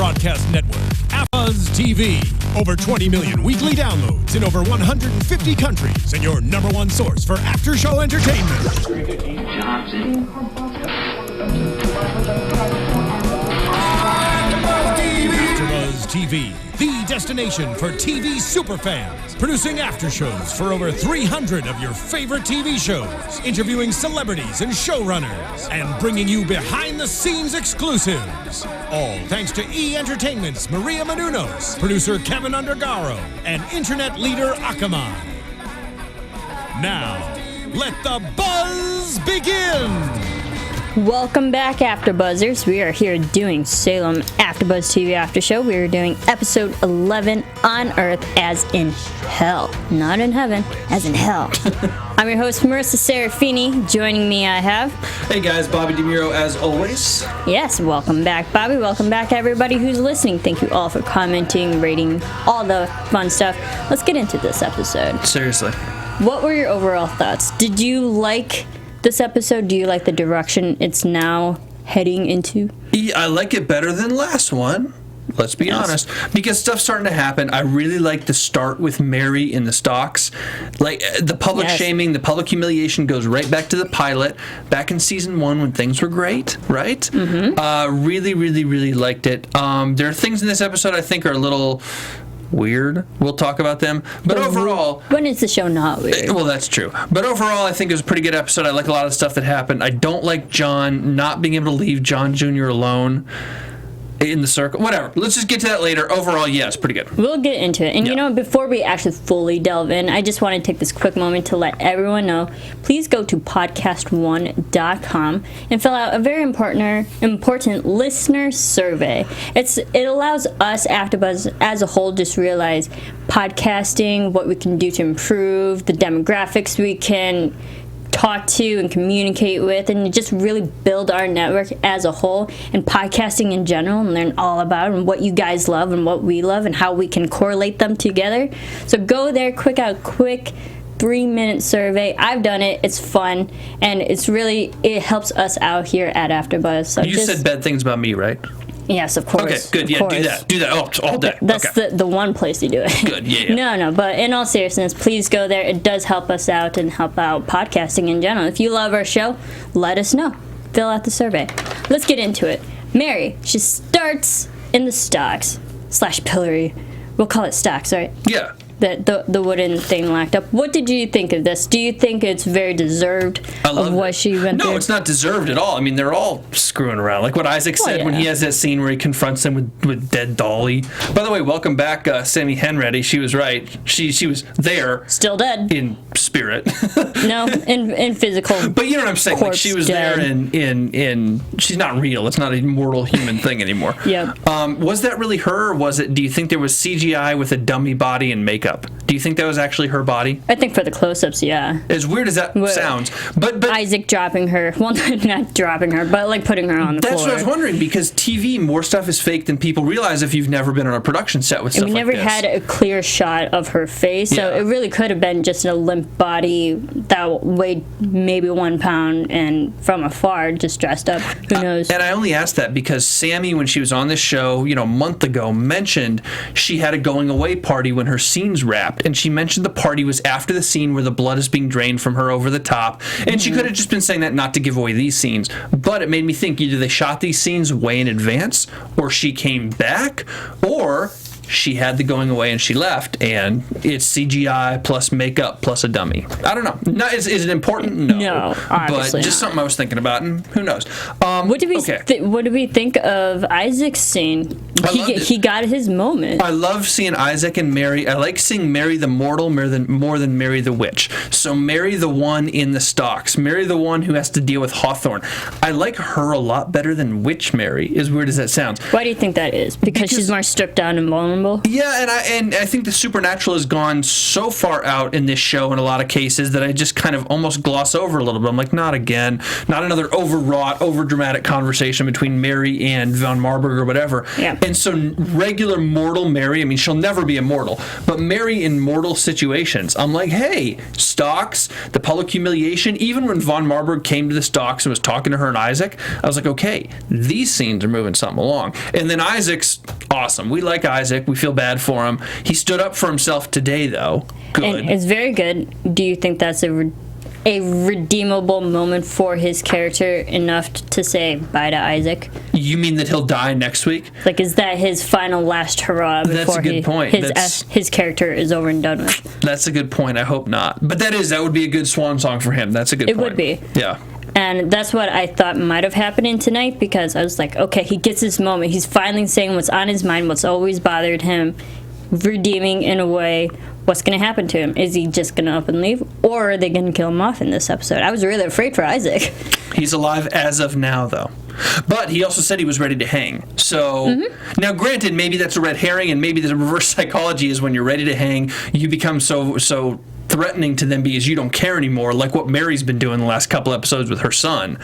broadcast network, AFTERBUZZ TV. Over 20 million weekly downloads in over 150 countries, and your number one source for after-show entertainment. AFTERBUZZ TV, the destination for TV superfans. Producing aftershows for over 300 of your favorite TV shows. Interviewing celebrities and showrunners. And bringing you behind-the-scenes exclusives. All thanks to E! Entertainment's Maria Menounos, producer Kevin Undergaro, and internet leader Akamai. Now, let the buzz begin! Welcome back, AfterBuzzers. We are here doing Salem AfterBuzz TV After Show. We are doing episode 11, On Earth as in Hell. Not in heaven, as in hell. I'm your host, Marisa Serafini. Joining me, I have... Hey guys, Bobby DeMuro as always. Yes, welcome back, Bobby. Welcome back, everybody who's listening. Thank you all for commenting, rating, all the fun stuff. Let's get into this episode. Seriously. What were your overall thoughts? Did you like this episode? Do you like the direction it's now heading into? Yeah, I like it better than last one. Let's be honest. Because stuff's starting to happen. I really like the start with Mary in the stocks. Like, the public shaming, the public humiliation goes right back to the pilot, back in season 1 when things were great, right? Mm-hmm. Really, really, really liked it. There are things in this episode I think are a little weird. We'll talk about them. But overall... When is the show not weird? Well, that's true. But overall, I think it was a pretty good episode. I like a lot of the stuff that happened. I don't like John not being able to leave John Jr. alone in the circle. Whatever. Let's just get to that later. Overall, yes, pretty good. We'll get into it. And you know, before we actually fully delve in, I just want to take this quick moment to let everyone know, please go to podcast1.com and fill out a very important listener survey. It allows us, AfterBuzz, as a whole, just realize podcasting, what we can do to improve, the demographics we can talk to and communicate with, and just really build our network as a whole, and podcasting in general, and learn all about it, and what you guys love and what we love and how we can correlate them together. So go there, quick 3-minute survey. I've done it. It's fun, and it helps us out here at AfterBuzz. So you said bad things about me, right? Yes, of course. Okay, good. Yeah, do that. Oh, all day. That's the one place you do it. Good, yeah. No, but in all seriousness, please go there. It does help us out and help out podcasting in general. If you love our show, let us know. Fill out the survey. Let's get into it. Mary, she starts in the stocks / pillory. We'll call it stocks, right? Yeah. The wooden thing locked up. What did you think of this? Do you think it's very deserved of what she went through? No, it's not deserved at all. I mean, they're all screwing around. Like what Isaac said when he has that scene where he confronts them with dead Dolly. By the way, welcome back, Sammy Henready. She was right. She was there. Still dead. In spirit. No, in physical. But you know what I'm saying? Like she was dead. There in she's not real. It's not a mortal human thing anymore. Yeah. Was that really her, or was it, do you think there was CGI with a dummy body and makeup? Do you think that was actually her body? I think for the close-ups, yeah. As weird as that sounds. But Isaac dropping her. Well, not dropping her, but like putting her on the floor. That's what I was wondering, because TV, more stuff is fake than people realize if you've never been on a production set with stuff like this. We never had a clear shot of her face, so it really could have been just a limp body that weighed maybe 1 pound and from afar just dressed up. Who knows? And I only asked that because Sammy, when she was on this show, a month ago, mentioned she had a going-away party when her scenes wrapped, and she mentioned the party was after the scene where the blood is being drained from her over the top, and she could have just been saying that not to give away these scenes, but it made me think either they shot these scenes way in advance, or she came back, or she had the going away and she left, and it's CGI plus makeup plus a dummy. I don't know. Is it important? No, obviously but just something I was thinking about, and who knows. What did we think of Isaac's scene? He got his moment. I love seeing Isaac and Mary. I like seeing Mary the mortal more than Mary the witch. So Mary the one in the stocks, Mary the one who has to deal with Hawthorne. I like her a lot better than Witch Mary, as weird as that sounds. Why do you think that is? Because she's more stripped down and vulnerable? vulnerable. Yeah, and I think the supernatural has gone so far out in this show in a lot of cases that I just kind of almost gloss over a little bit. I'm like, not again. Not another overwrought, overdramatic conversation between Mary and von Marburg or whatever. Yeah. And so regular mortal Mary, I mean, she'll never be immortal, but Mary in mortal situations, I'm like, hey, stocks, the public humiliation, even when von Marburg came to the stocks and was talking to her and Isaac, I was like, okay, these scenes are moving something along. And then Isaac's awesome. We like Isaac. We feel bad for him. He stood up for himself today, though. Good. And it's very good. Do you think that's a redeemable moment for his character enough to say bye to Isaac? You mean that he'll die next week? Like, is that his final last hurrah before That's a good point. His character is over and done with? That's a good point. I hope not. But that would be a good swan song for him. That's a good point. It would be. Yeah. And that's what I thought might have happened tonight, because I was like, okay, he gets this moment. He's finally saying what's on his mind, what's always bothered him, redeeming in a way. What's going to happen to him? Is he just going to up and leave? Or are they going to kill him off in this episode? I was really afraid for Isaac. He's alive as of now, though. But he also said he was ready to hang. So, Now granted, maybe that's a red herring, and maybe the reverse psychology is when you're ready to hang, you become so threatening to them because you don't care anymore, like what Mary's been doing the last couple episodes with her son.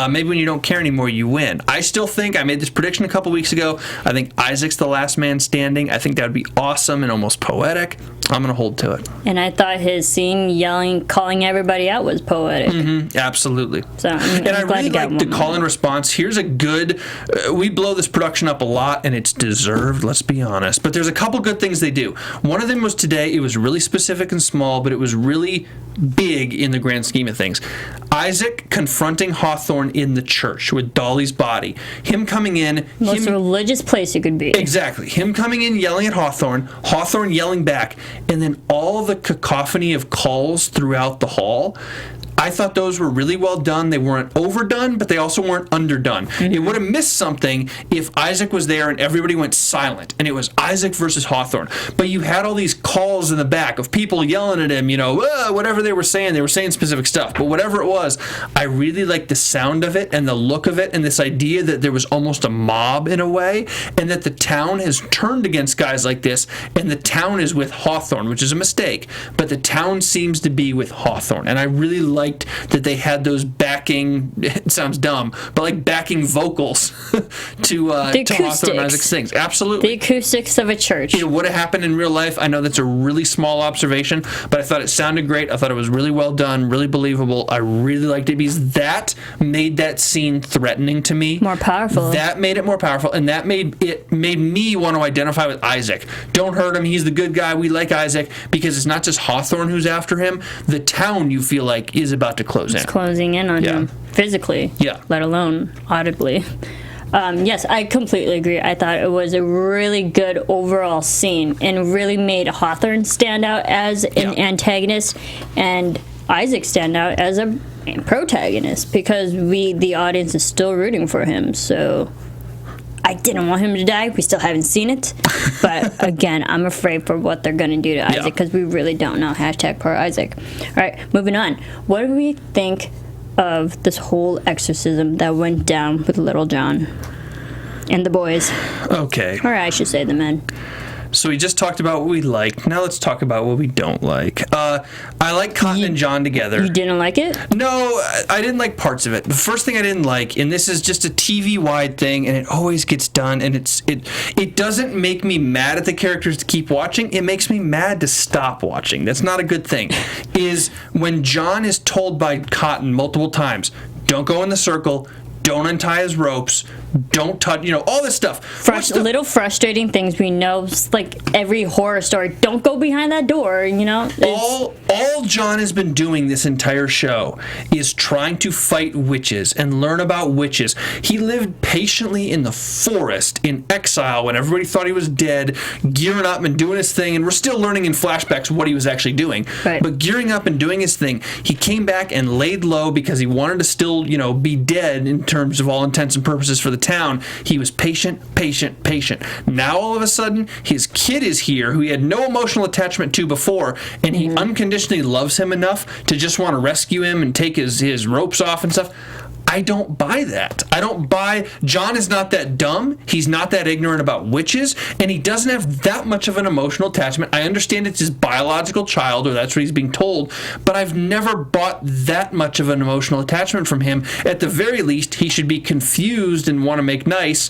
Maybe when you don't care anymore, you win. I still think, I made this prediction a couple weeks ago, I think Isaac's the last man standing. I think that would be awesome and almost poetic. I'm going to hold to it. And I thought his scene yelling, calling everybody out was poetic. Absolutely. So, and I really like the call and response. Here's a good, we blow this production up a lot, and it's deserved, let's be honest. But there's a couple good things they do. One of them was today. It was really specific and small, but it was really big in the grand scheme of things. Isaac confronting Hawthorne in the church with Dolly's body. Him coming in. Most religious place you could be. Exactly. Him coming in yelling at Hawthorne, Hawthorne yelling back, and then all the cacophony of calls throughout the hall. I thought those were really well done. They weren't overdone, but they also weren't underdone. It would have missed something if Isaac was there and everybody went silent, and it was Isaac versus Hawthorne. But you had all these calls in the back of people yelling at him, whatever they were saying specific stuff. But whatever it was, I really liked the sound of it and the look of it and this idea that there was almost a mob in a way, and that the town has turned against guys like this, and the town is with Hawthorne, which is a mistake, but the town seems to be with Hawthorne. And I really liked that they had those backing, it sounds dumb, but like backing vocals to Hawthorne and Isaac's things. Absolutely. The acoustics of a church. It would have happened in real life. I know that's a really small observation, but I thought it sounded great. I thought it was really well done, really believable. I really liked it because that made that scene threatening to me. More powerful. That made it more powerful, and that made me want to identify with Isaac. Don't hurt him. He's the good guy. We like Isaac, because it's not just Hawthorne who's after him. The town, you feel like, is about to close in. It's closing in on him physically, let alone audibly. Yes, I completely agree. I thought it was a really good overall scene and really made Hawthorne stand out as an antagonist and Isaac stand out as a protagonist, because the audience is still rooting for him. So I didn't want him to die. We still haven't seen it. But again, I'm afraid for what they're going to do to Isaac, because we really don't know. # poor Isaac. All right, moving on. What do we think of this whole exorcism that went down with Little John and the boys? Okay. Or I should say the men. So we just talked about what we liked. Now let's talk about what we don't like. I like Cotton and John together. You didn't like it? No, I didn't like parts of it. The first thing I didn't like, and this is just a TV-wide thing, and it always gets done, and it doesn't make me mad at the characters to keep watching. It makes me mad to stop watching. That's not a good thing. Is when John is told by Cotton multiple times, don't go in the circle, don't untie his ropes, don't touch, all this stuff. Little frustrating things we know, like every horror story. Don't go behind that door, All John has been doing this entire show is trying to fight witches and learn about witches. He lived patiently in the forest in exile when everybody thought he was dead, gearing up and doing his thing, and we're still learning in flashbacks what he was actually doing. Right. But gearing up and doing his thing, he came back and laid low because he wanted to still, be dead in terms of all intents and purposes for the town. He was patient. Now all of a sudden, his kid is here who he had no emotional attachment to before, and he unconditionally loves him enough to just want to rescue him and take his ropes off and stuff. I don't buy that. I don't buy John is not that dumb. He's not that ignorant about witches, and he doesn't have that much of an emotional attachment. I understand it's his biological child, or that's what he's being told, but I've never bought that much of an emotional attachment from him. At the very least, he should be confused and want to make nice,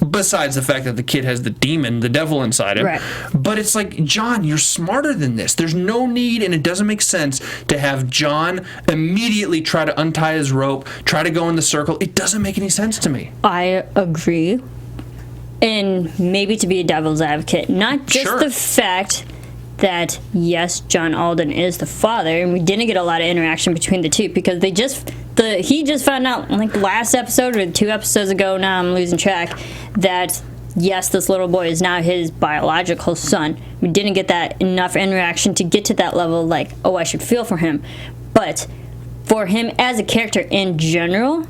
besides the fact that the kid has the demon, the devil inside him. Right. But it's like, John, you're smarter than this. There's no need, and it doesn't make sense to have John immediately try to untie his rope, try to go in the circle. It doesn't make any sense to me. I agree. And maybe to be a devil's advocate, not just the fact that, yes, John Alden is the father, and we didn't get a lot of interaction between the two, because he just found out, like last episode or 2 episodes ago, now I'm losing track, that yes, this little boy is now his biological son. We didn't get that enough interaction to get to that level, like, oh, I should feel for him. But for him as a character in general,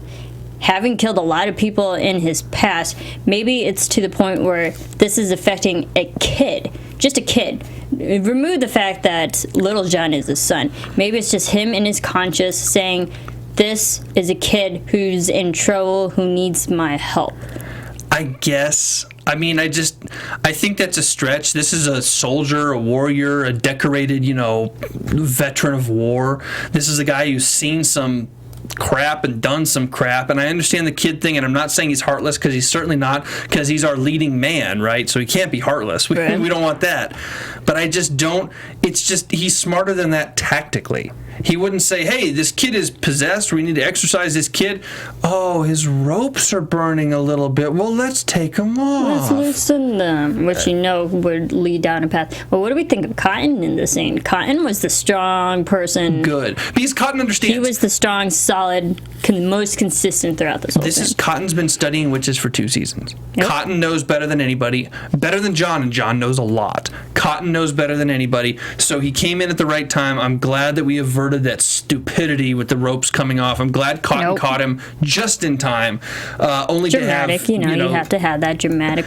having killed a lot of people in his past, maybe it's to the point where this is affecting a kid, just a kid. Remove the fact that little John is his son. Maybe it's just him in his conscience saying, this is a kid who's in trouble, who needs my help. I guess. I mean, I think that's a stretch. This is a soldier, a warrior, a decorated, veteran of war. This is a guy who's seen some crap and done some crap, and I understand the kid thing, and I'm not saying he's heartless, because he's certainly not, because he's our leading man, right? So he can't be heartless. We don't want that. But I just don't, it's just, he's smarter than that tactically. He wouldn't say, hey, this kid is possessed, we need to exorcise this kid. Oh, his ropes are burning a little bit. Well, let's take them off. Let's loosen them, which would lead down a path. Well, what do we think of Cotton in this scene? Cotton was the strong person. Good. Because Cotton understands. He was the strong, solid, most consistent throughout this whole thing. Cotton's been studying witches for 2 seasons. Yep. Cotton knows better than anybody, better than John, and John knows a lot. Cotton knows better than anybody, so he came in at the right time. I'm glad that we averted that stupidity with the ropes coming off. I'm glad Cotton caught him just in time. Only dramatic, to have, you have to have that dramatic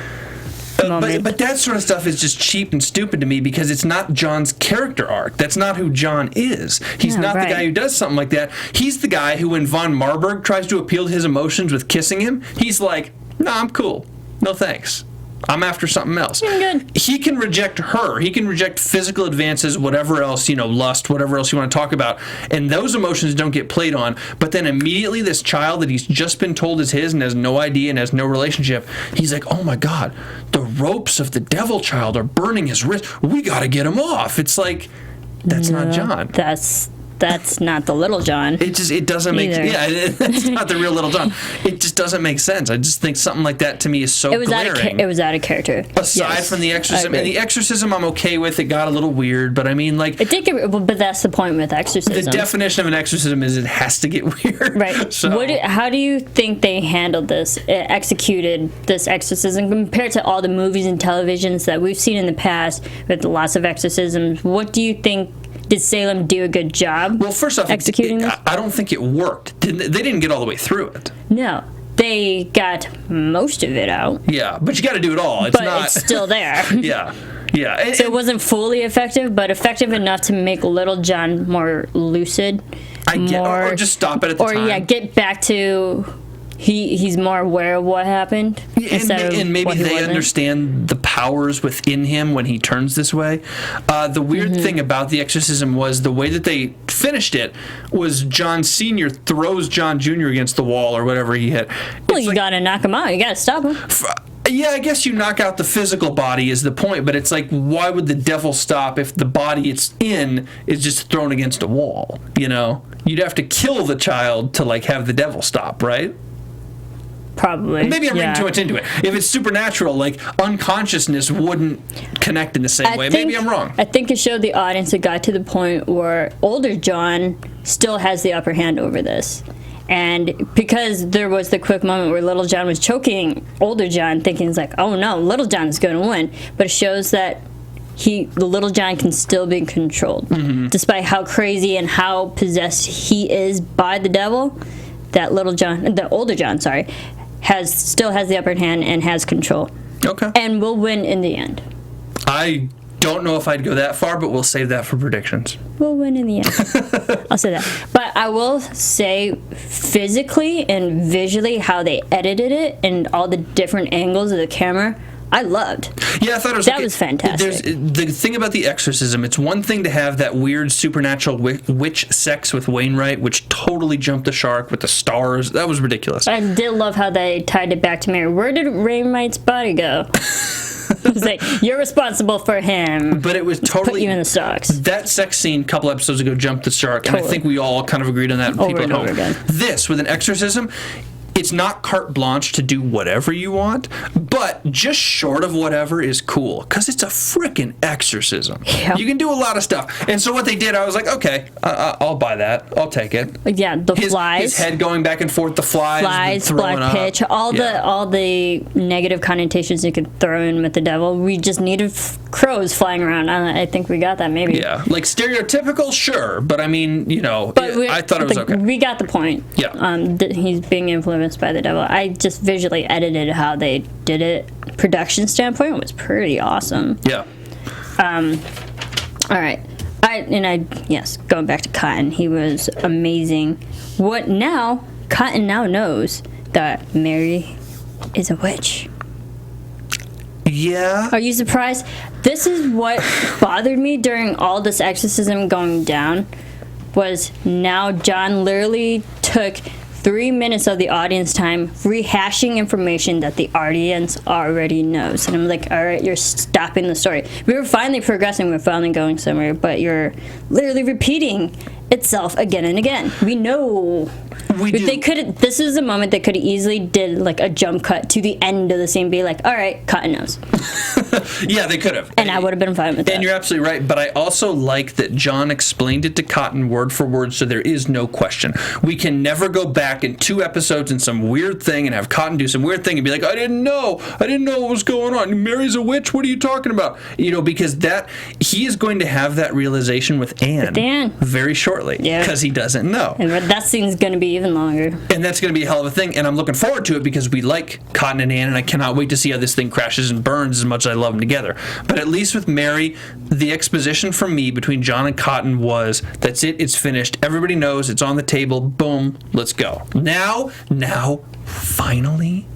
moment. But that sort of stuff is just cheap and stupid to me, because it's not John's character arc. That's not who John is. He's not the guy who does something like that. He's the guy who, when Von Marburg tries to appeal to his emotions with kissing him, he's like, nah, I'm cool. No thanks. I'm after something else. Good. He can reject her. He can reject physical advances, whatever else, lust, whatever else you want to talk about. And those emotions don't get played on. But then immediately this child that he's just been told is his and has no idea and has no relationship, he's like, oh my God, the ropes of the devil child are burning his wrist. We got to get him off. It's like, that's not John. That's not the little John. It doesn't make sense. Yeah, that's not the real little John. It just doesn't make sense. I just think something like that to me is so glaring. It was out of character. Aside from the exorcism, and the exorcism I'm okay with. It got a little weird, but I mean, like, it did get, but that's the point with exorcism. The definition of an exorcism is it has to get weird. Right. So, how do you think they handled this, executed this exorcism compared to all the movies and televisions that we've seen in the past with lots of exorcisms? What do you think? Did Salem do a good job? Well, first off, executing this? I don't think it worked. They didn't get all the way through it. No, they got most of it out. Yeah, but you got to do it all. It's still there. Yeah. So it wasn't fully effective, but effective enough to make Little John more lucid. Or just stop it at the time. Or get back to he's more aware of what happened. And maybe they understand the powers within him when he turns this way. The weird thing about the exorcism was the way that they finished it was John Sr. throws John Jr. against the wall or whatever he hit. Well, you got to knock him out. You got to stop him. Yeah, I guess you knock out the physical body is the point, but it's like, why would the devil stop if the body it's in is just thrown against a wall? You'd have to kill the child to have the devil stop, right? Probably. Maybe I'm reading too much into it. If it's supernatural, unconsciousness wouldn't connect in the same way. Maybe I'm wrong. I think it showed the audience it got to the point where older John still has the upper hand over this. And because there was the quick moment where little John was choking older John, thinking oh no, little John's going to win. But it shows that the little John can still be controlled. Mm-hmm. Despite how crazy and how possessed he is by the devil, that the older John, still has the upper hand and has control. Okay. And will win in the end. I don't know if I'd go that far, but we'll save that for predictions. We'll win in the end. I'll say that. But I will say physically and visually how they edited it and all the different angles of the camera, I loved. Yeah, I thought it was... That was fantastic. The thing about the exorcism, it's one thing to have that weird supernatural witch sex with Wainwright, which totally jumped the shark with the stars. That was ridiculous. I did love how they tied it back to Mary. Where did Wainwright's body go? I was like, you're responsible for him. But it was totally... Put you in the stocks. That sex scene a couple episodes ago jumped the shark, and I think we all kind of agreed on that. Over and over again. This, with an exorcism... It's not carte blanche to do whatever you want, but just short of whatever is cool, because it's a freaking exorcism. Yeah. You can do a lot of stuff. And so what they did, I was like, okay, I'll buy that. I'll take it. Yeah, the flies. His head going back and forth, the flies black pitch, all the negative connotations you could throw in with the devil. We just needed crows flying around. I think we got that, maybe. Yeah, like stereotypical, sure, but I mean, I thought it was okay. We got the point. Yeah. He's being influenced by the devil. I just visually edited how they did it. Production standpoint was pretty awesome. Yeah. All right. Yes, going back to Cotton, he was amazing. Cotton now knows that Mary is a witch. Yeah. Are you surprised? This is what bothered me during all this exorcism going down, was now John literally took 3 minutes of the audience time rehashing information that the audience already knows. And I'm like, all right, you're stopping the story. We were finally progressing, we're finally going somewhere, but you're literally repeating itself again and again. We know. They could. This is a moment they could easily did like a jump cut to the end of the scene, be like, all right, Cotton knows. Yeah, they could have. And I would have been fine with that. And you're absolutely right, but I also like that John explained it to Cotton word for word, so there is no question. We can never go back in 2 episodes in some weird thing and have Cotton do some weird thing and be like, I didn't know what was going on. Mary's a witch, what are you talking about? Because he is going to have that realization with Anne very shortly, because he doesn't know. And that scene's going to be even longer. And that's going to be a hell of a thing, and I'm looking forward to it because we like Cotton and Anne, and I cannot wait to see how this thing crashes and burns as much as I love them together. But at least with Mary, the exposition from me between John and Cotton was, that's it, it's finished, everybody knows, it's on the table, boom, let's go. Now, finally,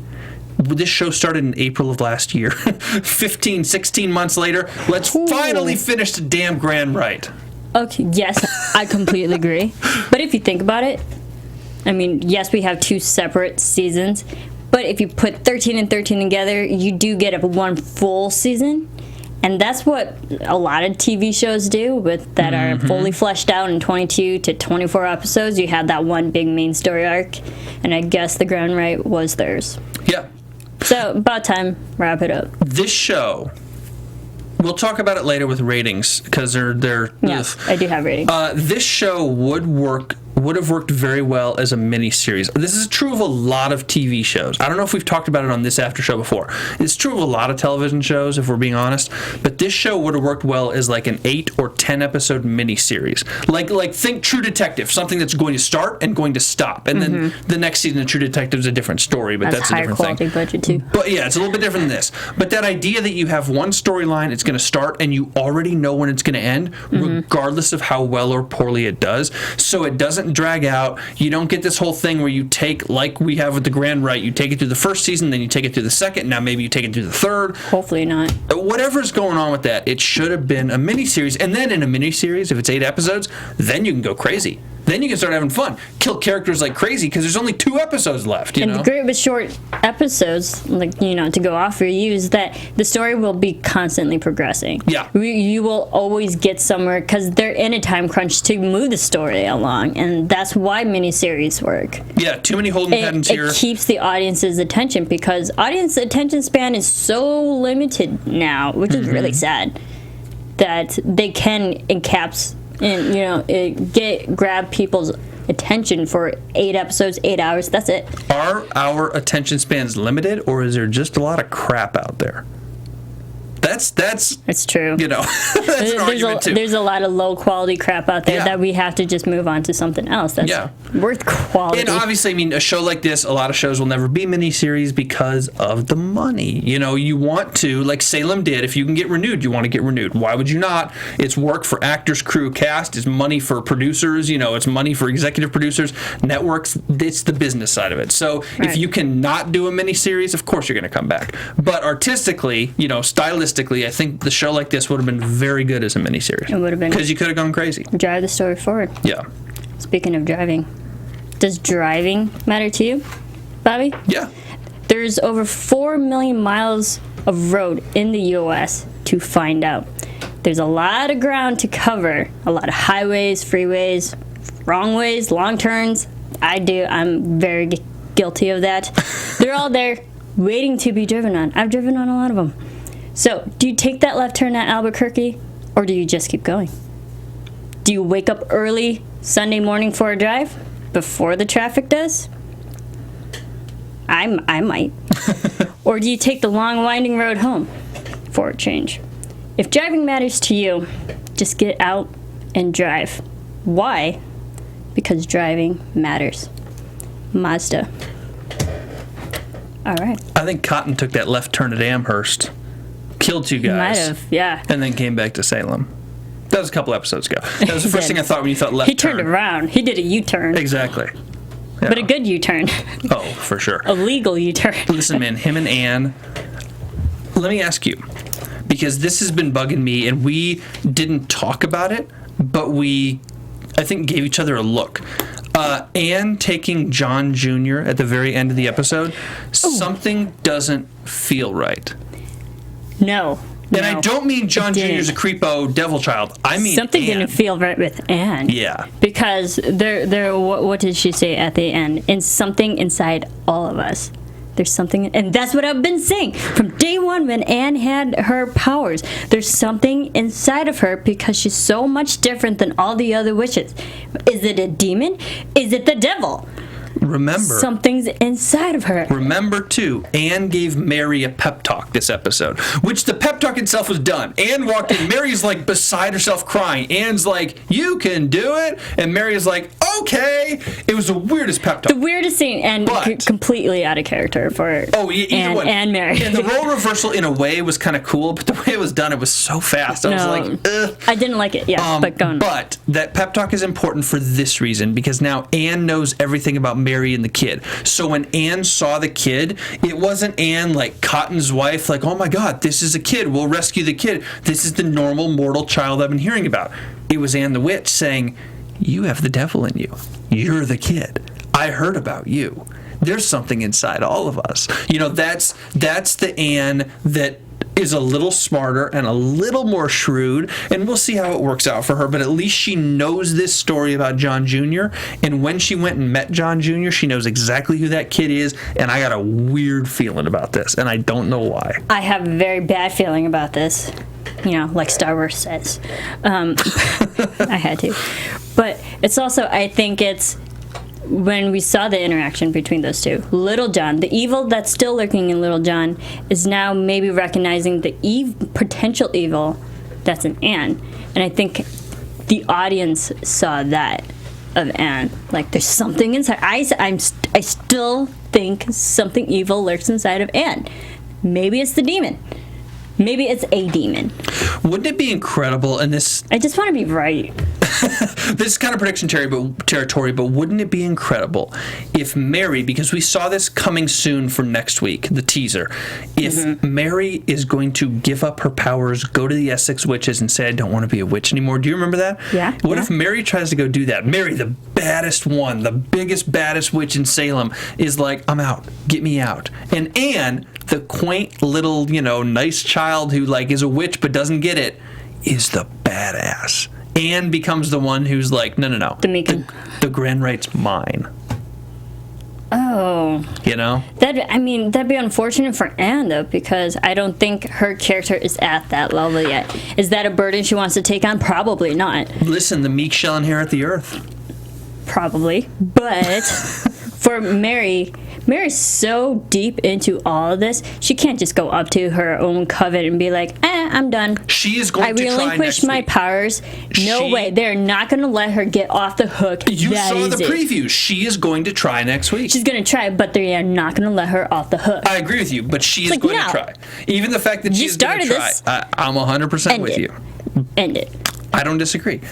this show started in April of last year. 15, 16 months later, let's finally finish the damn grand rite. Okay, yes, I completely agree. But if you think about it, I mean, yes, we have 2 separate seasons, but if you put 13 and 13 together, you do get one full season. And that's what a lot of TV shows do that are fully fleshed out in 22 to 24 episodes. You have that one big main story arc, and I guess the Grand Rite was theirs. Yeah. So, about time, wrap it up. This show, we'll talk about it later with ratings, because they're Yes, I do have ratings. This show would have worked very well as a mini-series. This is true of a lot of TV shows. I don't know if we've talked about it on this after show before. It's true of a lot of television shows, if we're being honest, but this show would have worked well as like an 8 or 10 episode mini-series. Like think True Detective, something that's going to start and going to stop, and then the next season of True Detective is a different story, but that's a different thing. Higher quality budget too. But yeah, it's a little bit different than this. But that idea that you have one storyline, it's going to start, and you already know when it's going to end, regardless of how well or poorly it does, so it doesn't drag out. You don't get this whole thing where you take, like we have with the Grand Rite, you take it through the first season, then you take it through the second, now maybe you take it through the third. Hopefully not. Whatever's going on with that, it should have been a miniseries, and then in a miniseries, if it's 8 episodes, then you can go crazy. Then you can start having fun. Kill characters like crazy because there's only 2 episodes left, you know? And the great with short episodes, to go off for you, is that the story will be constantly progressing. Yeah. You will always get somewhere because they're in a time crunch to move the story along, and that's why miniseries work. Yeah, too many holding patterns here. It keeps the audience's attention because audience attention span is so limited now, which is really sad, that they can grab people's attention for 8 episodes, 8 hours. That's it. Are our attention spans limited, or is there just a lot of crap out there? It's true. You know, that's an argument too. There's a lot of low quality crap out there that we have to just move on to something else that's worth quality. And obviously, I mean, a show like this, a lot of shows will never be miniseries because of the money. You know, you want to, like Salem did, if you can get renewed, you want to get renewed. Why would you not? It's work for actors, crew, cast. It's money for producers. You know, it's money for executive producers, networks. It's the business side of it. So if you cannot do a miniseries, of course you're going to come back. But artistically, you know, stylistically, I think the show like this would have been very good as a miniseries. It would have been. Because you could have gone crazy. Drive the story forward. Yeah. Speaking of driving, does driving matter to you, Bobby? Yeah. There's over 4 million miles of road in the U.S. to find out. There's a lot of ground to cover, a lot of highways, freeways, wrong ways, long turns. I'm very guilty of that. They're all there waiting to be driven on. I've driven on a lot of them. So, do you take that left turn at Albuquerque, or do you just keep going? Do you wake up early Sunday morning for a drive before the traffic does? I might. Or do you take the long winding road home for a change? If driving matters to you, just get out and drive. Why? Because driving matters. Mazda. All right. I think Cotton took that left turn at Amherst, killed two guys. Might have, yeah. And then came back to Salem. That was a couple episodes ago. That was the first thing I thought when you thought left turn. He turned around. He did a U-turn. Exactly. Yeah. But a good U-turn. Oh, for sure. A legal U-turn. Listen, man, him and Anne, let me ask you, because this has been bugging me, and we didn't talk about it, but we, I think, gave each other a look. Anne taking John Jr. at the very end of the episode, something doesn't feel right. No. And I don't mean John Jr. is a creepo devil child. I mean something Anne. didn't feel right with Anne. Yeah. Because what did she say at the end? In something inside all of us. There's something, and that's what I've been saying from day one when Anne had her powers. There's something inside of her because she's so much different than all the other witches. Is it a demon? Is it the devil? Remember, something's inside of her. Remember, too, Anne gave Mary a pep talk this episode, which the pep talk itself was done. Anne walked in. Mary's like beside herself crying. Anne's like, "You can do it," and Mary's like, "Okay." It was the weirdest pep talk. The weirdest scene, and completely out of character for Anne and Mary. And the role reversal, in a way, was kind of cool, but the way it was done, it was so fast. I was like, ugh. I didn't like it. Yeah, but go on. But that pep talk is important for this reason, because now Anne knows everything about Mary and the kid. So when Anne saw the kid, it wasn't Anne like Cotton's wife, like, "Oh my God, this is a kid. We'll rescue the kid. This is the normal mortal child I've been hearing about." It was Anne the witch saying, "You have the devil in you. You're the kid. I heard about you. There's something inside all of us." You know, that's the Anne that is a little smarter and a little more shrewd, and we'll see how it works out for her, but at least she knows this story about John Jr., and when she went and met John Jr., she knows exactly who that kid is, and I got a weird feeling about this, and I don't know why. I have a very bad feeling about this, you know, like Star Wars says. I had to. But it's also, I think it's when we saw the interaction between those two, Little John, the evil that's still lurking in Little John, is now maybe recognizing the potential evil that's in Anne. And I think the audience saw that of Anne. Like, there's something inside. I still think something evil lurks inside of Anne. Maybe it's the demon. Maybe it's a demon. Wouldn't it be incredible, and this... I just want to be right. This is kind of prediction territory, but wouldn't it be incredible if Mary, because we saw this coming soon for next week, the teaser, if Mary is going to give up her powers, go to the Essex witches and say, "I don't want to be a witch anymore." Do you remember that? Yeah. What if Mary tries to go do that? Mary, the baddest one, the biggest, baddest witch in Salem, is like, "I'm out. Get me out." And Anne, the quaint little, you know, nice child who like is a witch but doesn't get it, is the badass. Anne becomes the one who's like, no. The grand right's mine. Oh. You know? That'd be unfortunate for Anne, though, because I don't think her character is at that level yet. Is that a burden she wants to take on? Probably not. Listen, the meek shall inherit the earth. Probably. But for Mary's so deep into all of this, she can't just go up to her own coven and be like, I'm done. She is going to try next week. I relinquished my powers. No way. They're not going to let her get off the hook. You saw the preview. She is going to try next week. She's going to try, but they are not going to let her off the hook. I agree with you, but she is going to try. Even the fact that she's going to try, I'm 100% with you. End it. I don't disagree.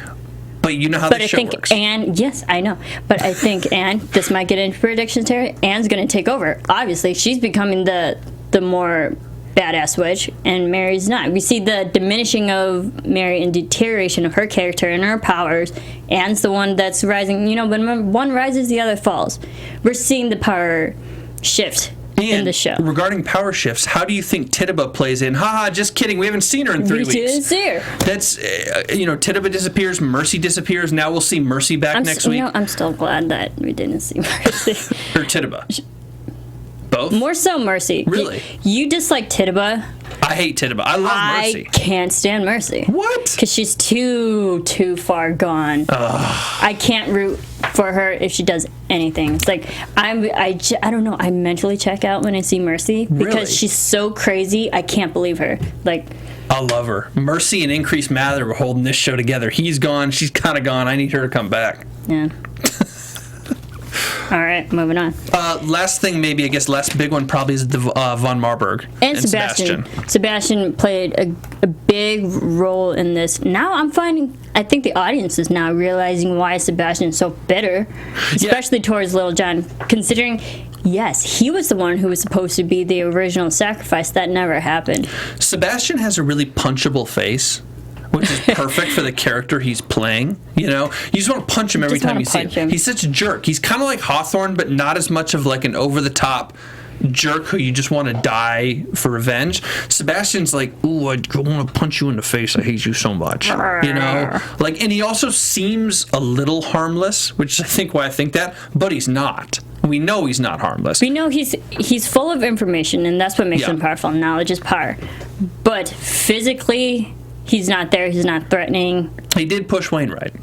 But you know how this show works. Yes, I know. But I think Anne, this might get into predictions here, Anne's going to take over. Obviously, she's becoming the more badass witch, and Mary's not. We see the diminishing of Mary and deterioration of her character and her powers. Anne's the one that's rising. When one rises, the other falls. We're seeing the power shift in the show. Regarding power shifts, how do you think Tituba plays in? Haha, just kidding. We haven't seen her in 3 weeks. We didn't see her. That's, Tituba disappears, Mercy disappears. Now we'll see Mercy back next week. I'm still glad that we didn't see Mercy. Or Tituba. Both? More so Mercy. Really? You dislike Tituba. I hate Tituba. I love Mercy. I can't stand Mercy. What? Because she's too far gone. I can't root for her if she does anything. It's like I don't know. I mentally check out when I see Mercy because she's so crazy. I can't believe her. Like, I love her. Mercy and Increased Mather were holding this show together. He's gone. She's kind of gone. I need her to come back. Yeah. All right, moving on. Last thing, maybe, I guess, last big one probably is the von Marburg and Sebastian. Sebastian played a big role in this. Now I think the audience is now realizing why Sebastian's so bitter, especially towards Little John, considering, yes, he was the one who was supposed to be the original sacrifice. That never happened. Sebastian has a really punchable face, which is perfect for the character he's playing. You just want to punch him every time you see him. He's such a jerk. He's kind of like Hawthorne, but not as much of like an over-the-top jerk who you just want to die for revenge. Sebastian's like, ooh, I want to punch you in the face. I hate you so much. And he also seems a little harmless, which is, I think, why I think that, but he's not. We know he's not harmless. We know he's full of information, and that's what makes him powerful. Knowledge is power. But physically, he's not there. He's not threatening. He did push Wainwright.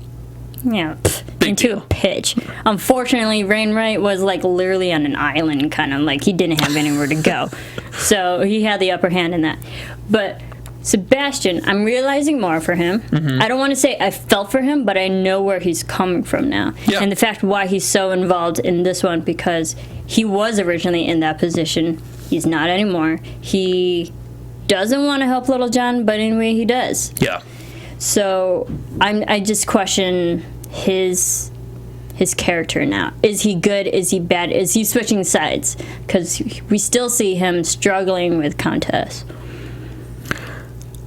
Yeah, into a pitch. Unfortunately, Wainwright was like literally on an island, kind of like he didn't have anywhere to go. So he had the upper hand in that. But Sebastian, I'm realizing more for him. Mm-hmm. I don't want to say I felt for him, but I know where he's coming from now. Yeah. And the fact why he's so involved in this one, because he was originally in that position. He's not anymore. He doesn't want to help Little John, but anyway, he does. Yeah. So I just question his character now. Is he good? Is he bad? Is he switching sides? Because we still see him struggling with Countess.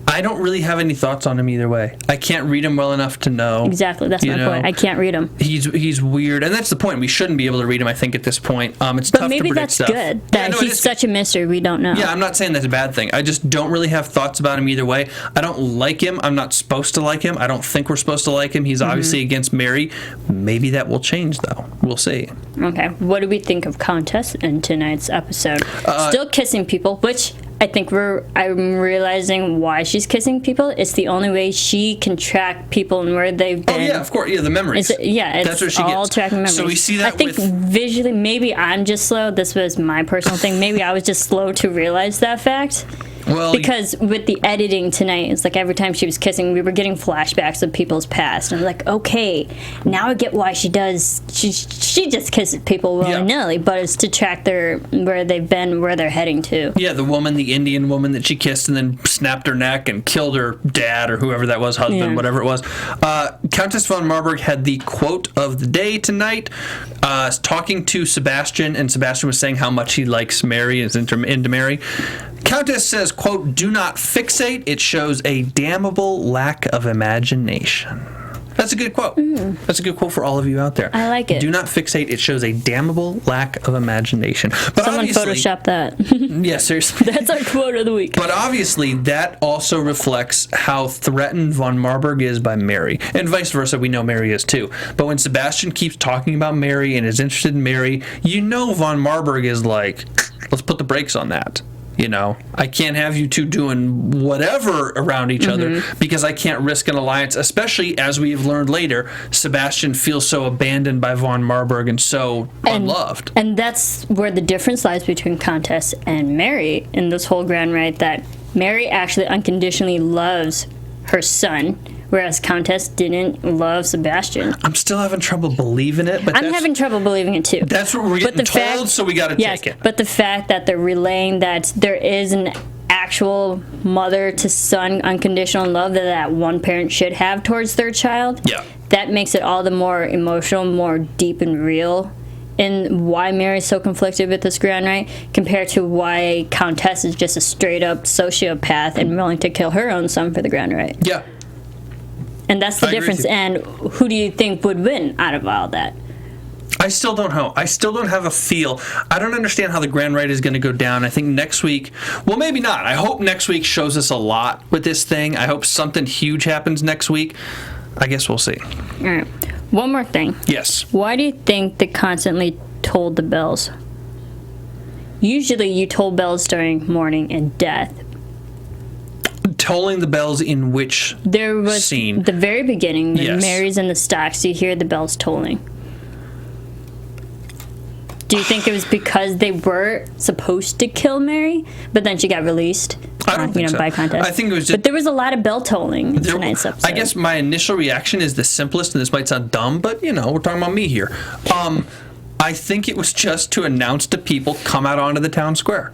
I don't really have any thoughts on him either way. I can't read him well enough to know. Exactly, that's my point. I can't read him. He's weird, and that's the point. We shouldn't be able to read him, I think, at this point. It's tough to predict stuff. But maybe that's good, that he's such a mystery we don't know. Yeah, I'm not saying that's a bad thing. I just don't really have thoughts about him either way. I don't like him. I'm not supposed to like him. I don't think we're supposed to like him. He's obviously against Mary. Maybe that will change, though. We'll see. Okay, what do we think of Countess in tonight's episode? Still kissing people, which I think I'm realizing why she's kissing people. It's the only way she can track people and where they've been. Oh, yeah, of course. Yeah, the memories. That's what she all gets. tracking memories. So we see that I think visually, maybe I'm just slow. This was my personal thing. Maybe I was just slow to realize that fact. Well, because with the editing tonight, it's like every time she was kissing, we were getting flashbacks of people's past. And I'm like, okay, now I get why she does. She just kisses people willy-nilly, but it's to track where they've been, where they're heading to. Yeah, the Indian woman that she kissed and then snapped her neck and killed her dad or whoever that was, husband, whatever it was. Countess von Marburg had the quote of the day tonight, talking to Sebastian, and Sebastian was saying how much he likes Mary and is into Mary. Countess says, quote, "Do not fixate. It shows a damnable lack of imagination." That's a good quote. That's a good quote for all of you out there. I like it. Do not fixate. It shows a damnable lack of imagination. But someone photoshopped that. Yeah, seriously. That's our quote of the week. But obviously, that also reflects how threatened von Marburg is by Mary. And vice versa, we know Mary is too. But when Sebastian keeps talking about Mary and is interested in Mary, you know von Marburg is like, let's put the brakes on that. You know, I can't have you two doing whatever around each other because I can't risk an alliance, especially as we've learned later, Sebastian feels so abandoned by von Marburg and so unloved. And that's where the difference lies between Countess and Mary in this whole grand rite, that Mary actually unconditionally loves her son, whereas Countess didn't love Sebastian. I'm still having trouble believing it, but I'm having trouble believing it too. That's what we're getting told, so we got to take it. But the fact that they're relaying that there is an actual mother to son unconditional love that one parent should have towards their child, that makes it all the more emotional, more deep and real. And why Mary's so conflicted with this grand rite compared to why Countess is just a straight up sociopath and willing to kill her own son for the grand rite. Yeah. And that's the difference. And who do you think would win out of all that? I still don't know. I still don't have a feel. I don't understand how the grand rite is going to go down. I think next week, well, maybe not. I hope next week shows us a lot with this thing. I hope something huge happens next week. I guess we'll see. All right. One more thing. Yes. Why do you think they constantly tolled the bells? Usually you toll bells during mourning and death. Tolling the bells in which there was scene? The very beginning, when Mary's in the stocks, you hear the bells tolling. Do you think it was because they were supposed to kill Mary, but then she got released? I don't think so. By Countess. I think it was just... But there was a lot of bell tolling in tonight's episode. I guess my initial reaction is the simplest, and this might sound dumb, but, you know, we're talking about me here. I think it was just to announce to people, come out onto the town square.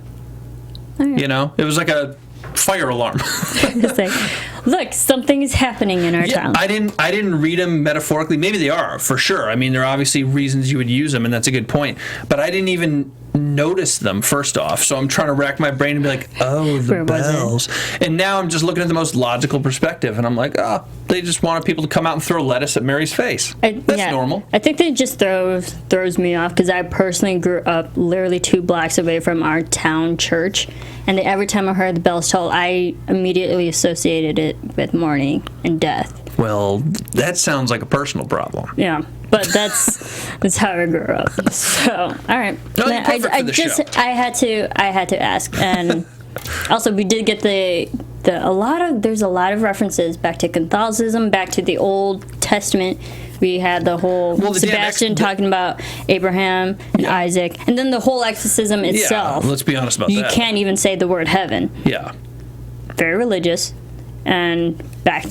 Okay. You know? It was like a fire alarm. It's like, look, something is happening in our town. I didn't read them metaphorically. Maybe they are, for sure. I mean, there are obviously reasons you would use them, and that's a good point. But I didn't even notice them, first off. So I'm trying to rack my brain and be like, oh, the bells. And now I'm just looking at the most logical perspective, and I'm like, oh, they just wanted people to come out and throw lettuce at Mary's face. That's normal. I think that just throws me off, because I personally grew up literally 2 blocks away from our town church, and every time I heard the bells toll, I immediately associated it with mourning and death. Well, that sounds like a personal problem. Yeah, but that's how I grew up. So, all right. No, you're perfect for the show. I had to ask, and also we did get there's a lot of references back to Catholicism, back to the Old Testament. We had the whole Sebastian talking about Abraham and Isaac, and then the whole exorcism itself. Yeah, let's be honest about that. You can't even say the word heaven. Yeah. Very religious, and back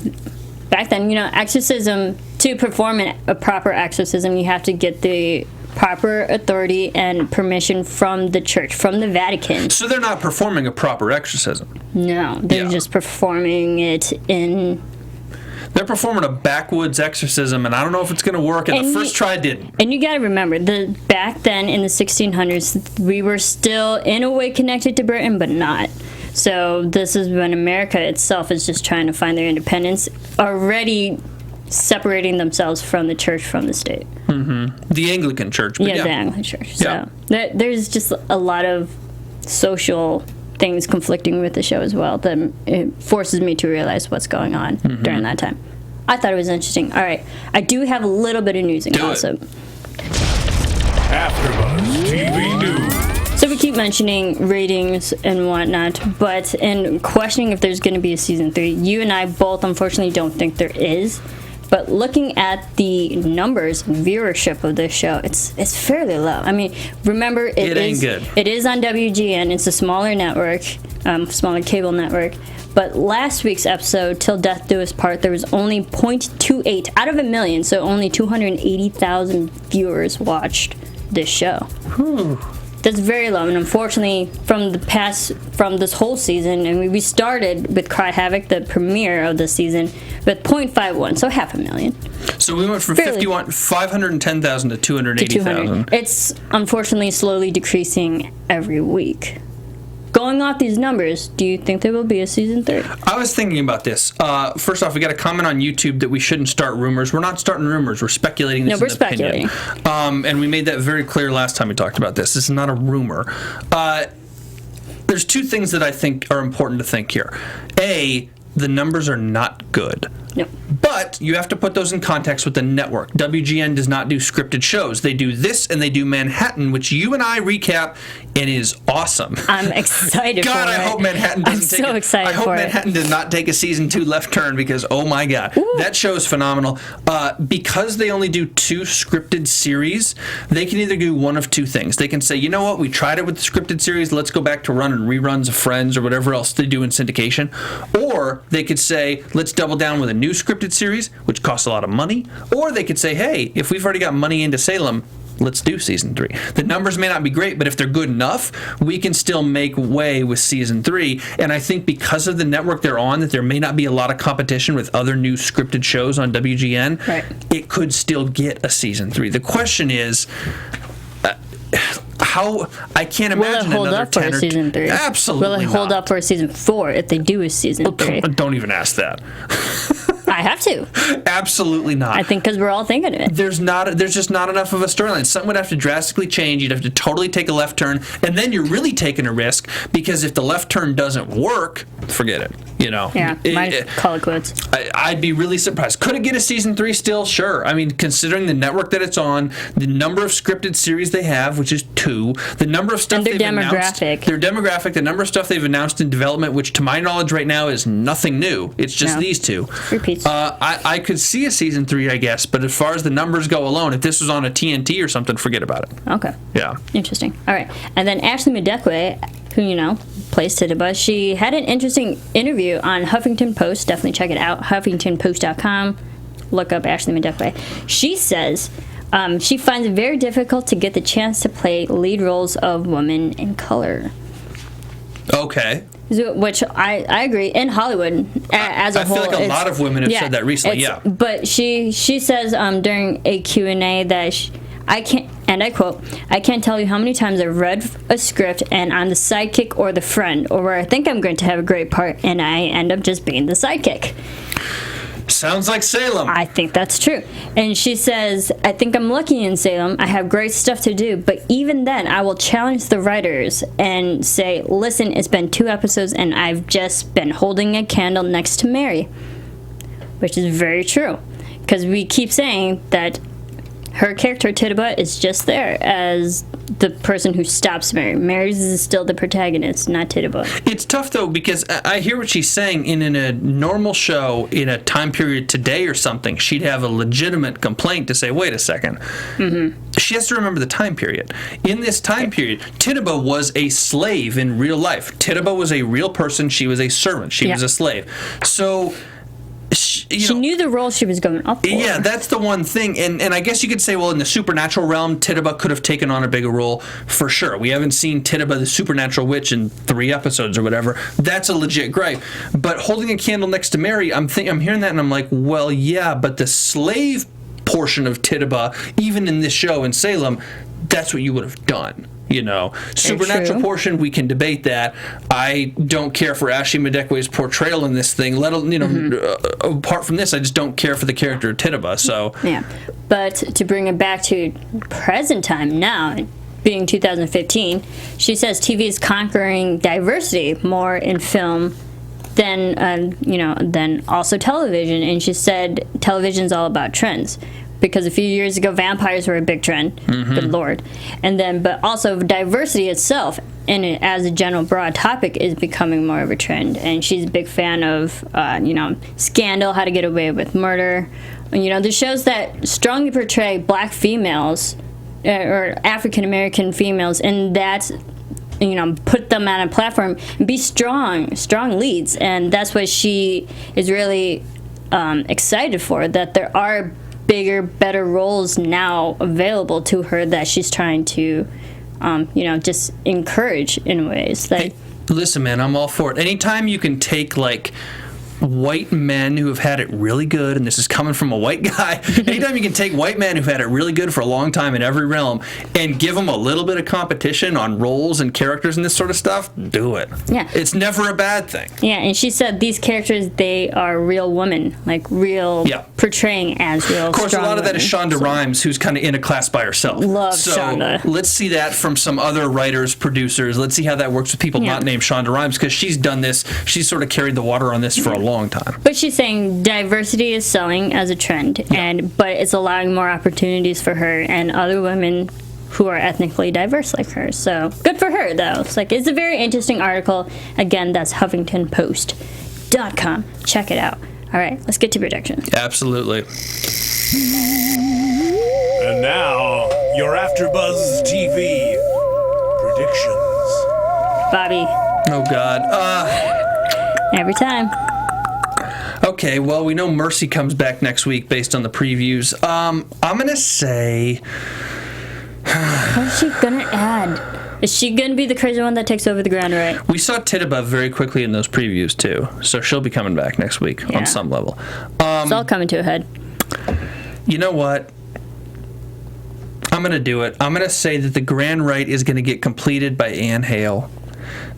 then, you know, exorcism, to perform a proper exorcism, you have to get the proper authority and permission from the church, from the Vatican. So they're not performing a proper exorcism? No, they're just performing it in... They're performing a backwoods exorcism, and I don't know if it's going to work, and the first try didn't. And you got to remember, back then in the 1600s, we were still in a way connected to Britain, but not. So this is when America itself is just trying to find their independence, already separating themselves from the church, from the state. Mm-hmm. The Anglican Church. But the Anglican Church. So there's just a lot of social things conflicting with the show as well that it forces me to realize what's going on during that time. I thought it was interesting. All right, I do have a little bit of news and gossip. AFTERBUZZ TV News. So we keep mentioning ratings and whatnot, but in questioning if there's going to be a season 3, you and I both unfortunately don't think there is. But looking at the numbers, viewership of this show, it's fairly low. I mean, remember, it ain't good. It is on WGN. It's a smaller network, smaller cable network. But last week's episode, Till Death Do Us Part, there was only 0.28 out of a million, so only 280,000 viewers watched this show. Whew. That's very low, and unfortunately, from this whole season, and we started with Cry Havoc, the premiere of the season, with 0.51, so 500,000. So we went from 510,000 to 280,000. It's unfortunately slowly decreasing every week. Going off these numbers, do you think there will be a season 3? I was thinking about this. First off, we got a comment on YouTube that we shouldn't start rumors. We're not starting rumors. We're speculating this. No, we're speculating. And we made that very clear last time we talked about this. This is not a rumor. There's 2 things that I think are important to think here. A, the numbers are not good. Nope. But you have to put those in context with the network. WGN does not do scripted shows. They do this and they do Manhattan, which you and I recap and is awesome. I'm excited God, for it. I hope Manhattan doesn't I'm so excited I hope for Manhattan does not take a season 2 left turn because, oh my God, that show is phenomenal. Because they only do 2 scripted series, they can either do one of 2 things. They can say, you know what, we tried it with the scripted series, let's go back to running reruns of Friends or whatever else they do in syndication. Or they could say, let's double down with a new scripted series, which costs a lot of money. Or they could say, hey, if we've already got money into Salem, let's do season 3. The numbers may not be great, but if they're good enough, we can still make way with season 3. And I think because of the network they're on, that there may not be a lot of competition with other new scripted shows on WGN, right, it could still get a season 3. The question is, how I can't imagine will it hold another up for 10 a season 3? Absolutely Will it hold not. up for a season 4 if they do a season 3? Don't even ask that. I have to. Absolutely not. I think because we're all thinking of it. There's just not enough of a storyline. Something would have to drastically change. You'd have to totally take a left turn, and then you're really taking a risk because if the left turn doesn't work, forget it. You know. Yeah, might call it quits. I'd be really surprised. Could it get a season 3 still? Sure. I mean, considering the network that it's on, the number of scripted series they have, which is 2, the number of stuff and their they've announced, their demographic, the number of stuff they've announced in development, which to my knowledge right now is nothing new. It's just these 2. Repeats. I could see a season 3, I guess, but as far as the numbers go alone, if this was on a TNT or something, forget about it. Okay. Yeah. Interesting. All right. And then Ashley Medekwe, who, plays Tituba, she had an interesting interview on Huffington Post. Definitely check it out. HuffingtonPost.com. Look up Ashley Medekwe. She says she finds it very difficult to get the chance to play lead roles of women in color. Okay. Which I agree. In Hollywood, as a whole, I feel like a lot of women have said that recently. Yeah. But she says during a Q&A that I can't, and I quote, "I can't tell you how many times I've read a script and I'm the sidekick or the friend, or where I think I'm going to have a great part and I end up just being the sidekick." Sounds like Salem. I think that's true. And she says, "I think I'm lucky in Salem. I have great stuff to do, but even then, I will challenge the writers and say, listen, it's been 2 episodes and I've just been holding a candle next to Mary." Which is very true. Because we keep saying that her character, Tituba, is just there as the person who stops Mary. Mary is still the protagonist, not Tituba. It's tough, though, because I hear what she's saying. In a normal show, in a time period today or something, she'd have a legitimate complaint to say, wait a second. Mm-hmm. She has to remember the time period. In this time period, Tituba was a slave in real life. Tituba was a real person. She was a servant. She was a slave. So... She knew the role she was going up for. Yeah, that's the one thing. And I guess you could say, well, in the supernatural realm, Tituba could have taken on a bigger role for sure. We haven't seen Tituba, the supernatural witch, in 3 episodes or whatever. That's a legit gripe. But holding a candle next to Mary, I'm hearing that and I'm like, well, yeah, but the slave portion of Tituba, even in this show in Salem, that's what you would have done. Supernatural portion, we can debate that. I don't care for Ashley Medekwe's portrayal in this thing. Apart from this, I just don't care for the character of Tituba. So yeah, but to bring it back to present time now, being 2015, she says TV is conquering diversity more in film than also television. And she said television's all about trends. Because a few years ago, vampires were a big trend. Mm-hmm. Good Lord. And then, but also diversity itself, and it, as a general broad topic, is becoming more of a trend. And she's a big fan of, Scandal, How to Get Away with Murder. The shows that strongly portray black females or African American females, and that's, put them on a platform and be strong leads. And that's what she is really excited for, that there are bigger, better roles now available to her that she's trying to, just encourage in ways. Hey, listen, man, I'm all for it. Anytime you can take, white men who have had it really good, and this is coming from a white guy, anytime you can take white men who've had it really good for a long time in every realm and give them a little bit of competition on roles and characters and this sort of stuff, do it. Yeah. It's never a bad thing. Yeah, and she said these characters, they are real women, portraying as real. Of course, a lot of that is Shonda Rhimes, who's kind of in a class by herself. Love Shonda. Let's see that from some other writers, producers. Let's see how that works with people not named Shonda Rhimes, because she's done this. She's sort of carried the water on this for a long long time. But she's saying diversity is selling as a trend, but it's allowing more opportunities for her and other women who are ethnically diverse like her. So good for her, though. It's a very interesting article. Again, that's HuffingtonPost.com. Check it out. All right, let's get to predictions. Absolutely. And now, your AfterBuzz TV predictions. Bobby. Oh, God. Every time. Okay, well, we know Mercy comes back next week based on the previews. I'm going to say... What is she going to add? Is she going to be the crazy one that takes over the ground, right? We saw Titubov very quickly in those previews, too. So she'll be coming back next week on some level. It's all coming to a head. You know what? I'm going to do it. I'm going to say that the grand rite is going to get completed by Anne Hale.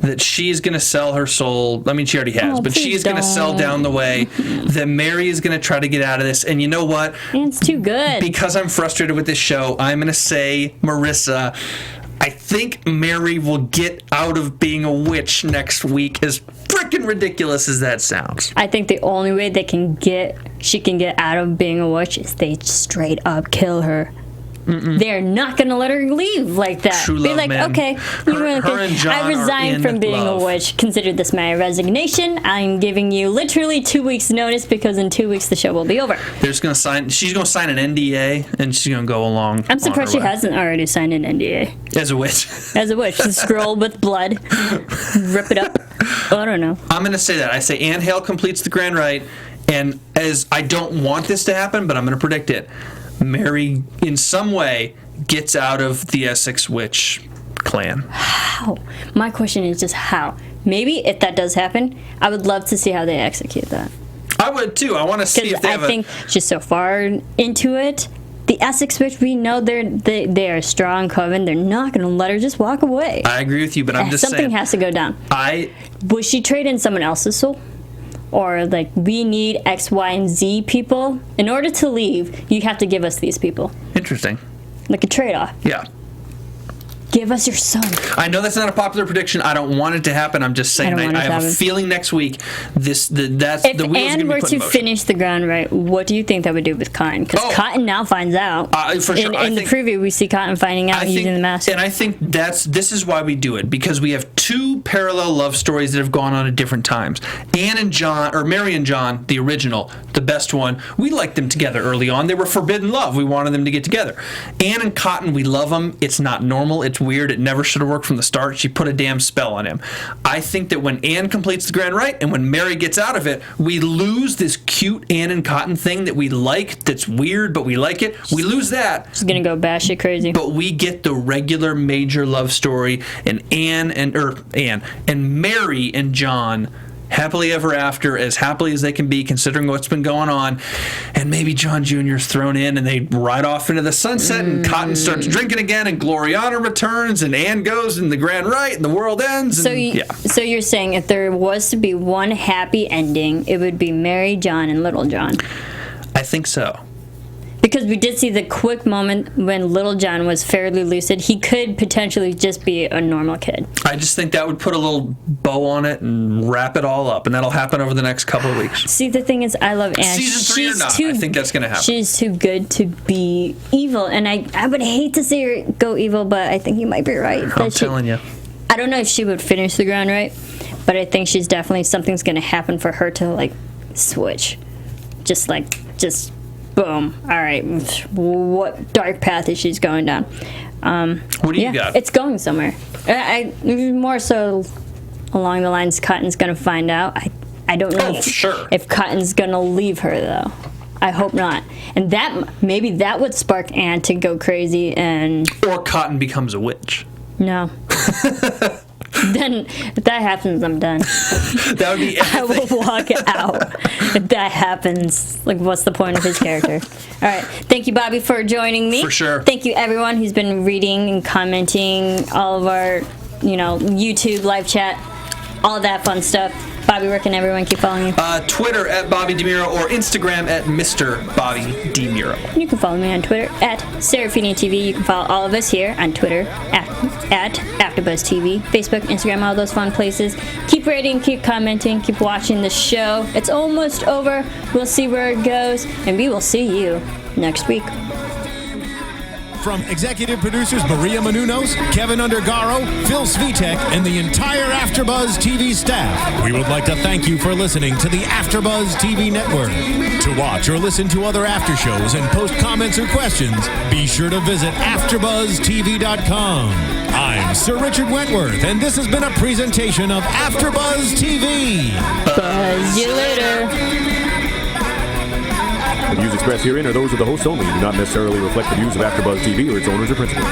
That she's going to sell her soul. I mean, she already has, but she's going to sell down the way. That Mary is going to try to get out of this. And you know what? It's too good. Because I'm frustrated with this show, I'm going to say Marisa. I think Mary will get out of being a witch next week, as freaking ridiculous as that sounds. I think the only way she can get out of being a witch is they straight up kill her. They're not going to let her leave like that. True Be love, like, man. okay, Her and John I resign from being love. a witch. Consider this my resignation. I'm giving you literally 2 weeks' notice because in 2 weeks the show will be over. She's going to sign an NDA, and she's going to go along. I'm surprised she hasn't already signed an NDA. As a witch. As a witch. Scroll with blood. Rip it up. Oh, I don't know. I'm going to say that. I say Anne Hale completes the grand rite, and as I don't want this to happen, but I'm going to predict it. Mary, in some way, gets out of the Essex witch clan. How? My question is just how. Maybe if that does happen, I would love to see how they execute that. I would too. I want to see if they have I think just so far into it, the Essex witch, we know they are a strong coven. They're not going to let her just walk away. I agree with you, but I'm just saying. Something has to go down. Would she trade in someone else's soul? Or we need X, Y, and Z people. In order to leave, you have to give us these people. Interesting. Like a trade-off. Yeah. Give us your son. I know that's not a popular prediction. I don't want it to happen. I'm just saying I have a feeling next week the wheels are going to be put in motion. If Anne were to finish the ground right, what do you think that would do with Cotton? Because Cotton now finds out. For sure. In the preview, we see Cotton finding out using the mask. And I think this is why we do it, because we have two parallel love stories that have gone on at different times. Anne and John, or Mary and John, the original, the best one, we liked them together early on. They were forbidden love. We wanted them to get together. Anne and Cotton, we love them. It's not normal. It's weird. It never should have worked from the start. She put a damn spell on him. I think that when Anne completes the grand rite and when Mary gets out of it, we lose this cute Anne and Cotton thing that we like, that's weird, but we like it. We lose that. She's going to go batshit crazy. But we get the regular major love story, and Anne and Mary and John happily ever after, as happily as they can be considering what's been going on. And maybe John Jr.'s thrown in and they ride off into the sunset and Cotton starts drinking again and Gloriana returns and Anne goes and the grand rite and the world ends. So you're saying if there was to be one happy ending, it would be Mary, John, and Little John. I think so. Because we did see the quick moment when Little John was fairly lucid. He could potentially just be a normal kid. I just think that would put a little bow on it and wrap it all up, and that'll happen over the next couple of weeks. See, the thing is, I love Anne. Season 3 or not, I think that's going to happen. She's too good to be evil, and I would hate to see her go evil, but I think you might be right. I'm telling you. I don't know if she would finish the ground right, but I think she's definitely, something's going to happen for her to, switch. Just boom. All right. What dark path is she going down? What do you got? It's going somewhere. More so along the lines Cotton's going to find out. I don't know if Cotton's going to leave her, though. I hope not. And maybe that would spark Anne to go crazy and... Or Cotton becomes a witch. No. Then, if that happens, I'm done. That would be everything. I will walk out if that happens. What's the point of his character? All right. Thank you, Bobby, for joining me. For sure. Thank you, everyone who's been reading and commenting all of our, YouTube live chat, all that fun stuff. Bobby, where can everyone keep following you? Twitter at Bobby DeMuro or Instagram at Mr. Bobby DeMuro. You can follow me on Twitter at Serafini TV. You can follow all of us here on Twitter at AFTERBUZZ TV, Facebook, Instagram, all those fun places. Keep rating, keep commenting, keep watching the show. It's almost over. We'll see where it goes, and we will see you next week. From executive producers Maria Menounos, Kevin Undergaro, Phil Svitek, and the entire AfterBuzz TV staff, we would like to thank you for listening to the AfterBuzz TV network. To watch or listen to other after shows and post comments or questions, be sure to visit AfterBuzzTV.com. I'm Sir Richard Wentworth, and this has been a presentation of AfterBuzz TV. Buzz you later. The views expressed herein are those of the hosts only and do not necessarily reflect the views of AfterBuzz TV or its owners or principals.